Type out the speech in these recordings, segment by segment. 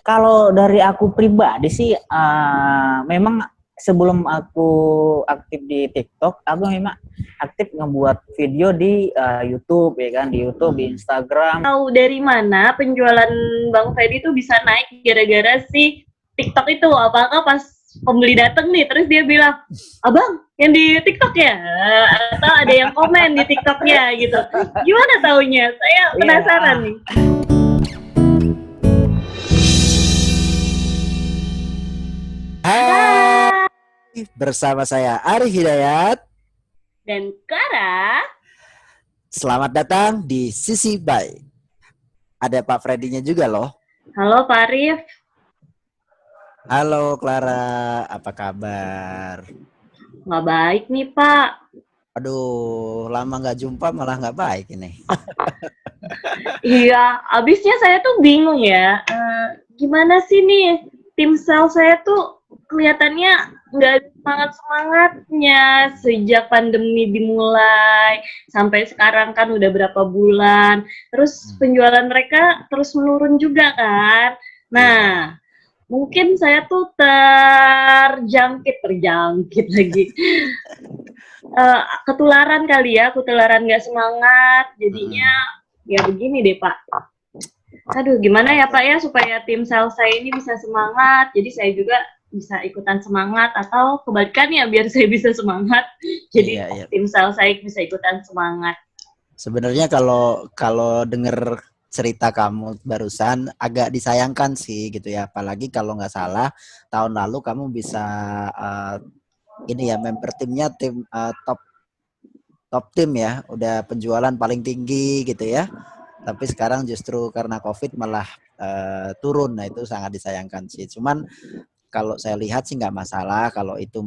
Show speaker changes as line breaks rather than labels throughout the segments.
Kalau dari aku pribadi sih, memang sebelum aku aktif di TikTok, aku memang aktif ngebuat video di YouTube ya kan, di YouTube, di Instagram.
Tahu dari mana penjualan Bang Freddy tuh bisa naik gara-gara si TikTok itu? Apakah pas pembeli dateng nih, terus dia bilang, abang yang di TikTok ya? Atau ada yang komen di TikToknya gitu? Gimana taunya? Saya penasaran nih.
Hai, bersama saya Ari Hidayat.
Dan Clara.
Selamat datang di Sisi Bay. Ada Pak Freddy-nya juga loh.
Halo Pak Arif.
Halo Clara, apa kabar?
Nggak baik nih Pak.
Aduh, lama nggak jumpa malah nggak baik ini.
Iya, abisnya saya tuh bingung ya. Gimana sih nih tim sel saya tuh kelihatannya nggak semangat-semangatnya sejak pandemi dimulai sampai sekarang kan udah berapa bulan. Terus penjualan mereka terus menurun juga kan. Nah, mungkin saya tuh terjangkit lagi. Ketularan kali ya, ketularan nggak semangat. Jadinya ya begini deh Pak. Aduh, gimana ya Pak ya supaya tim sel saya ini bisa semangat. Jadi saya juga bisa ikutan semangat atau kebalikannya biar saya bisa semangat. Jadi tim sel saya bisa ikutan semangat.
Sebenarnya kalau denger cerita kamu barusan agak disayangkan sih gitu ya. Apalagi kalau nggak salah tahun lalu kamu bisa ini ya member timnya tim top tim ya, udah penjualan paling tinggi gitu ya. Tapi sekarang justru karena COVID malah turun. Nah itu sangat disayangkan sih. Cuman kalau saya lihat sih nggak masalah kalau itu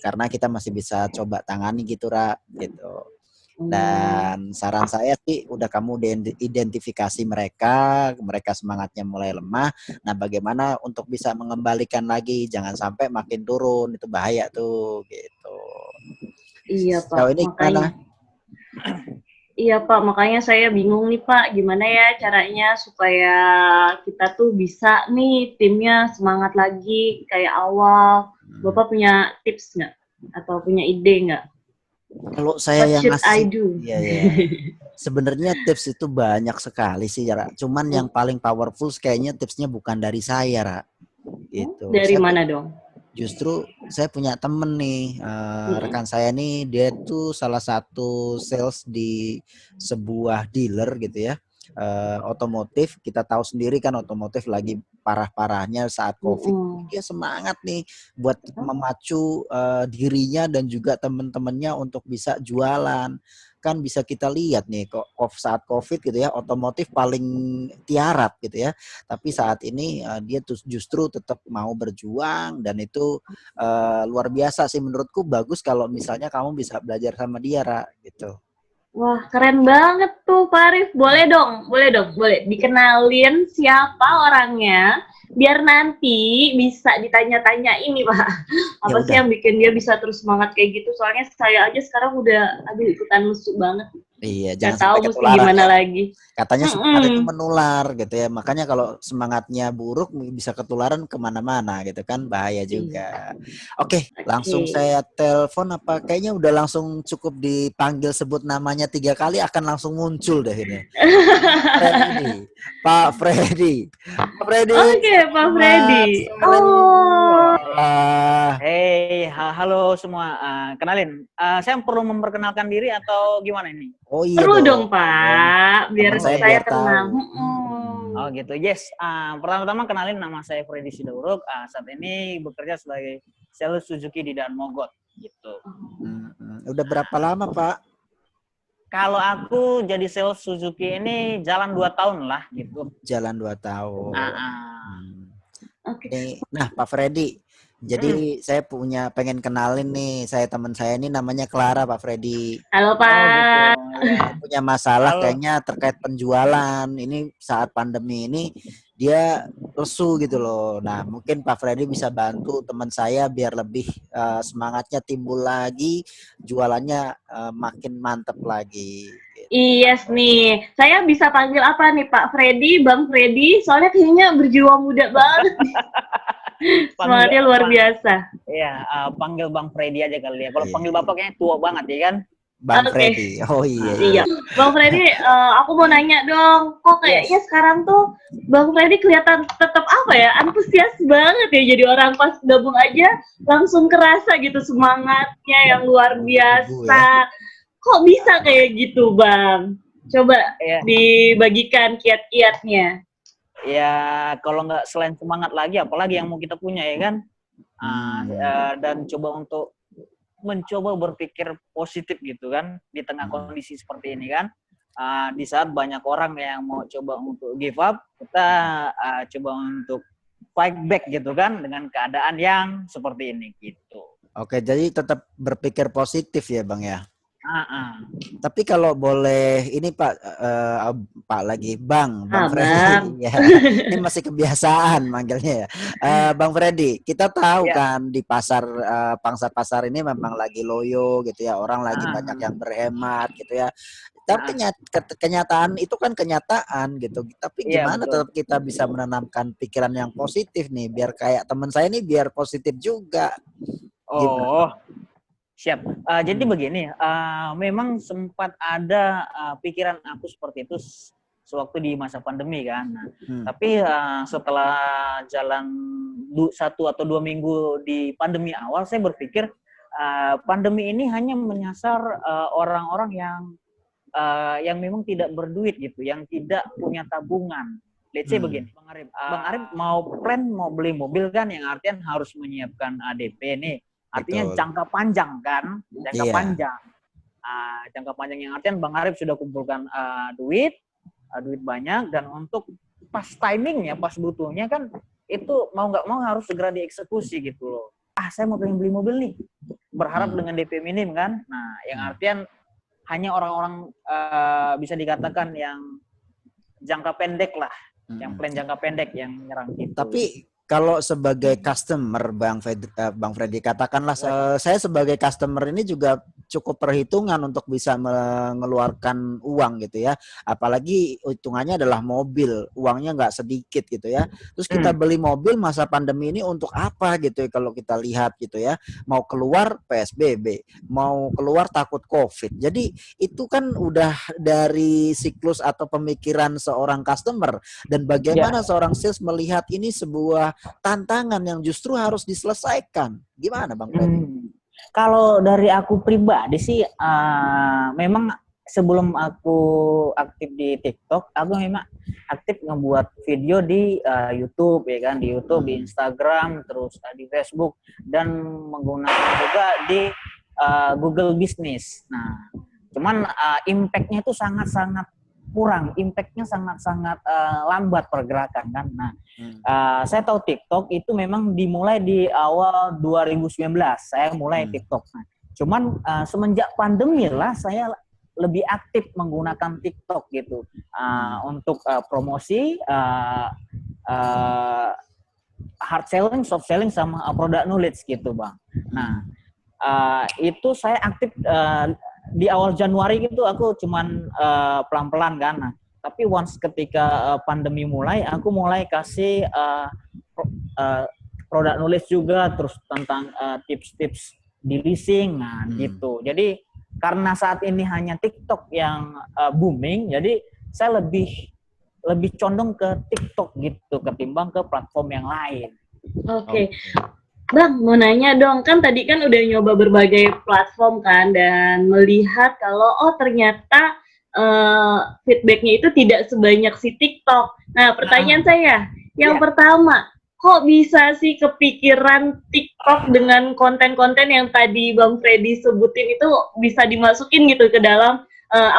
karena kita masih bisa coba tangani gitu Ra gitu. Dan saran saya sih udah kamu identifikasi mereka semangatnya mulai lemah. Nah bagaimana untuk bisa mengembalikan lagi, jangan sampai makin turun, itu bahaya tuh gitu.
Iya Pak,
Sejauh ini
makanya. Iya Pak, makanya saya bingung nih Pak, gimana ya caranya supaya kita tuh bisa nih timnya semangat lagi kayak awal. Bapak punya tips nggak? Atau punya ide nggak?
Kalau saya
What
yang
should I
ngasih,
do?
ya. Sebenarnya tips itu banyak sekali sih, Ra. Cuman yang paling powerful kayaknya tipsnya bukan dari saya, Ra. Gitu.
Dari mana dong?
Justru saya punya temen nih, rekan saya nih, dia tuh salah satu sales di sebuah dealer gitu ya. Otomotif, kita tahu sendiri kan otomotif lagi parah-parahnya saat COVID. Dia semangat nih buat memacu dirinya dan juga teman-temannya untuk bisa jualan. Kan bisa kita lihat nih kok saat COVID gitu ya, otomotif paling tiarap gitu ya. Tapi saat ini dia justru tetap mau berjuang dan itu luar biasa sih menurutku. Bagus kalau misalnya kamu bisa belajar sama dia, Ra, gitu.
Wah, keren banget tuh Pak Arif. Boleh dikenalin siapa orangnya, biar nanti bisa ditanya-tanya ini Pak. Apa sih yang bikin dia bisa terus semangat kayak gitu? Soalnya saya aja sekarang udah ikutan lesu banget.
Iya,
jangan
tahu
mesti gimana ya. Lagi.
Katanya semangat itu menular gitu ya. Makanya kalau semangatnya buruk bisa ketularan kemana-mana gitu kan, bahaya juga. Oke, langsung saya telepon apa kayaknya udah langsung cukup dipanggil sebut namanya 3 kali akan langsung muncul deh ini. Pak Freddy.
Oke, Pak Freddy.
Hey, halo semua. Kenalin, saya perlu memperkenalkan diri atau gimana ini?
Oh iya
perlu dong Pak, biar saya kenal.
Oh gitu, yes. Pertama-tama kenalin, nama saya Freddy Sidauruk. Saat ini bekerja sebagai sales Suzuki di Dan Mogot, gitu.
Udah berapa lama Pak?
Kalau aku jadi sales Suzuki ini jalan 2 tahun lah, gitu.
Jalan 2 tahun.
Oke.
Nah Pak Freddy, jadi saya pengen kenalin nih, teman saya ini namanya Clara Pak Freddy.
Halo Pak.
Punya masalah kayaknya terkait penjualan. Ini saat pandemi ini dia lesu gitu loh. Nah mungkin Pak Freddy bisa bantu teman saya biar lebih semangatnya timbul lagi, jualannya makin mantep lagi. Gitu.
Yes nih, saya bisa panggil apa nih Pak Freddy, Bang Freddy, soalnya kayaknya berjiwa muda banget. Semangatnya luar biasa.
Ya, panggil Bang Freddy aja kali ya. Kalau
Iya.
panggil Bapak kayaknya tua banget ya kan?
Bang
Oke.
Freddy. Oh iya.
Iya, Bang Freddy, aku mau nanya dong, kok kayaknya sekarang tuh Bang Freddy kelihatan tetap apa ya, antusias banget ya jadi orang pas gabung aja langsung kerasa gitu semangatnya yang luar biasa. Kok bisa kayak gitu, Bang? Coba
Ya,
dibagikan kiat-kiatnya.
ya kalau nggak selain semangat lagi, apalagi yang mau kita punya ya kan? Dan coba untuk mencoba berpikir positif gitu kan di tengah kondisi seperti ini kan. Di saat banyak orang yang mau coba untuk give up, kita coba untuk fight back gitu kan dengan keadaan yang seperti ini gitu.
Oke, jadi tetap berpikir positif ya Bang ya.
Tapi
Tapi kalau boleh ini Pak Pak lagi Bang
Bang.
Freddy ya. Ini masih kebiasaan manggilnya ya. Bang Freddy, kita tahu kan di pasar pangsa pasar ini memang lagi loyo gitu ya. Orang lagi banyak yang berhemat gitu ya. Tapi kenyataan itu kan kenyataan gitu. Tapi gimana tetap kita bisa menanamkan pikiran yang positif nih biar kayak teman saya nih biar positif juga. Gimana?
Siap. Jadi begini, memang sempat ada pikiran aku seperti itu sewaktu di masa pandemi kan. Tapi setelah jalan 1 atau 2 minggu di pandemi awal, saya berpikir pandemi ini hanya menyasar orang-orang yang memang tidak berduit gitu, yang tidak punya tabungan. Let's say begini, Bang Arif mau plan mau beli mobil kan, yang artian harus menyiapkan ADP nih. Artinya
Betul.
jangka panjang kan, jangka
Iya.
panjang. Jangka panjang yang artian Bang Arif sudah kumpulkan duit banyak, dan untuk pas timingnya, pas butuhnya kan itu mau nggak mau harus segera dieksekusi gitu loh. Saya mau pengen beli mobil nih, berharap dengan DP minim kan. Nah, yang artian hanya orang-orang bisa dikatakan yang jangka pendek lah, yang plan jangka pendek yang menyerang gitu.
Tapi kalau sebagai customer Bang Freddy katakanlah saya sebagai customer ini juga cukup perhitungan untuk bisa mengeluarkan uang gitu ya. Apalagi hitungannya adalah mobil, uangnya nggak sedikit gitu ya. Terus kita beli mobil masa pandemi ini untuk apa gitu ya kalau kita lihat gitu ya. Mau keluar PSBB, mau keluar takut COVID. Jadi itu kan udah dari siklus atau pemikiran seorang customer, dan bagaimana seorang sales melihat ini sebuah tantangan yang justru harus diselesaikan. Gimana Bang Freddy?
Kalau dari aku pribadi sih, memang sebelum aku aktif di TikTok, aku memang aktif ngebuat video di YouTube ya kan, di YouTube, di Instagram, terus di Facebook, dan menggunakan juga di Google Business. Nah, cuman impact-nya itu sangat-sangat kurang, impact-nya sangat-sangat lambat pergerakan kan. Nah, saya tahu TikTok itu memang dimulai di awal 2019, saya mulai TikTok. Nah, cuman semenjak pandemi lah saya lebih aktif menggunakan TikTok gitu untuk promosi, hard selling, soft selling, sama product knowledge gitu Bang. Nah, itu saya aktif di awal Januari gitu, aku cuman pelan-pelan kan. Nah, tapi once ketika pandemi mulai, aku mulai kasih product knowledge juga, terus tentang tips-tips di leasing, nah gitu. Jadi karena saat ini hanya TikTok yang booming, jadi saya lebih condong ke TikTok gitu ketimbang ke platform yang lain.
Oke. Bang, mau nanya dong, kan tadi kan udah nyoba berbagai platform kan, dan melihat kalau ternyata feedbacknya itu tidak sebanyak si TikTok. Nah, pertanyaan saya, yang pertama, kok bisa sih kepikiran TikTok dengan konten-konten yang tadi Bang Freddy sebutin itu bisa dimasukin gitu ke dalam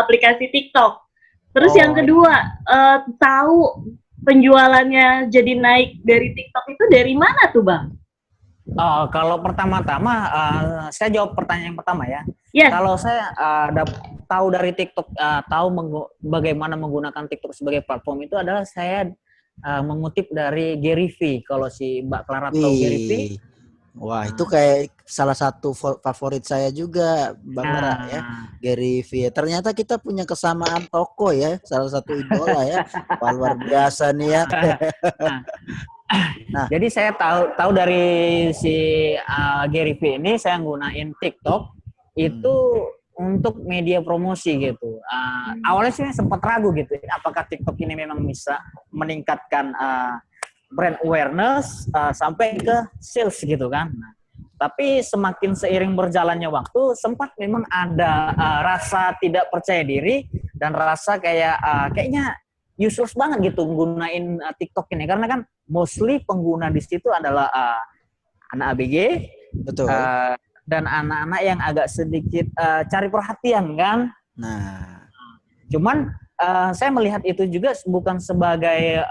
aplikasi TikTok? Terus yang kedua, tahu penjualannya jadi naik dari TikTok itu dari mana tuh Bang?
Kalau pertama-tama, saya jawab pertanyaan yang pertama ya.
Yes.
Kalau saya tahu dari TikTok, tahu bagaimana menggunakan TikTok sebagai platform itu adalah saya mengutip dari Gary V. Kalau si Mbak Clara tahu Gary V,
Wah, itu kayak salah satu favorit saya juga, Bang Lara ya,
Nah,
Gary V. Ternyata kita punya kesamaan tokoh ya, salah satu idola ya. Wah, luar biasa nih ya.
nah,
Nah,
jadi saya tahu tahu dari si Gary V ini saya gunain TikTok itu
hmm,
untuk media promosi gitu. Awalnya sih sempat ragu gitu, apakah TikTok ini memang bisa meningkatkan brand awareness sampai ke sales gitu kan. Nah, tapi semakin seiring berjalannya waktu, sempat memang ada rasa tidak percaya diri dan rasa kayak kayaknya useless banget gitu gunain TikTok ini karena kan mostly pengguna di situ adalah anak ABG
betul.
uh, dan anak-anak yang agak sedikit cari perhatian kan.
Nah,
Cuman saya melihat itu juga bukan sebagai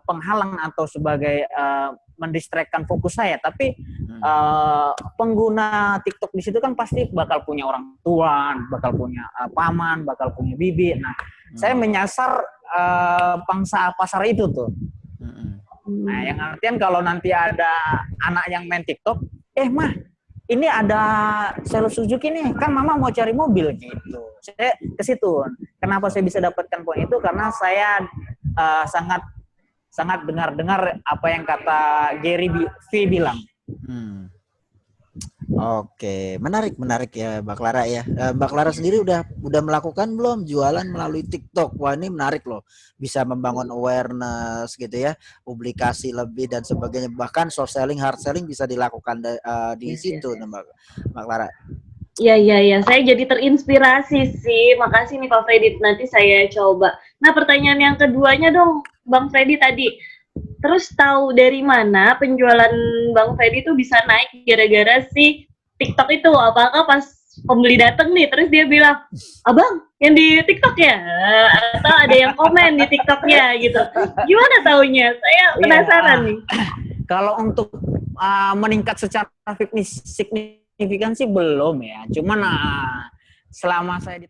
penghalang atau sebagai mendistraction fokus saya, tapi
hmm,
pengguna TikTok di situ kan pasti bakal punya orang tua, bakal punya paman, bakal punya bibi. Nah, saya
hmm,
menyasar pangsa pasar itu tuh.
hmm,
Nah, yang artian kalau nanti ada anak yang main TikTok, mah ini ada sales Suzuki nih, kan mama mau cari mobil gitu. Saya ke situ. Kenapa saya bisa dapatkan poin itu? Karena saya sangat sangat dengar-dengar apa yang kata Gary V bilang.
hmm. Oke, menarik ya, Mbak Clara ya. Mbak Clara sendiri udah melakukan belum jualan melalui TikTok? Wah, ini menarik loh. Bisa membangun awareness gitu ya, publikasi lebih dan sebagainya. Bahkan soft selling, hard selling bisa dilakukan di
Yes, yes,
situ,
yes.
Mbak Clara.
Iya, iya, iya. Saya jadi terinspirasi sih. Makasih nih Pak Freddy. Nanti saya coba. Nah, pertanyaan yang keduanya dong, Bang Freddy tadi. Terus tahu dari mana penjualan Bang Freddy itu bisa naik gara-gara si TikTok itu? Apakah pas pembeli dateng nih, terus dia bilang, Abang, yang di TikTok ya? Atau ada yang komen di TikToknya gitu. Gimana taunya? Saya
Iya,
penasaran nih.
kalau untuk meningkat secara signifikan sih belum ya. Cuman selama saya di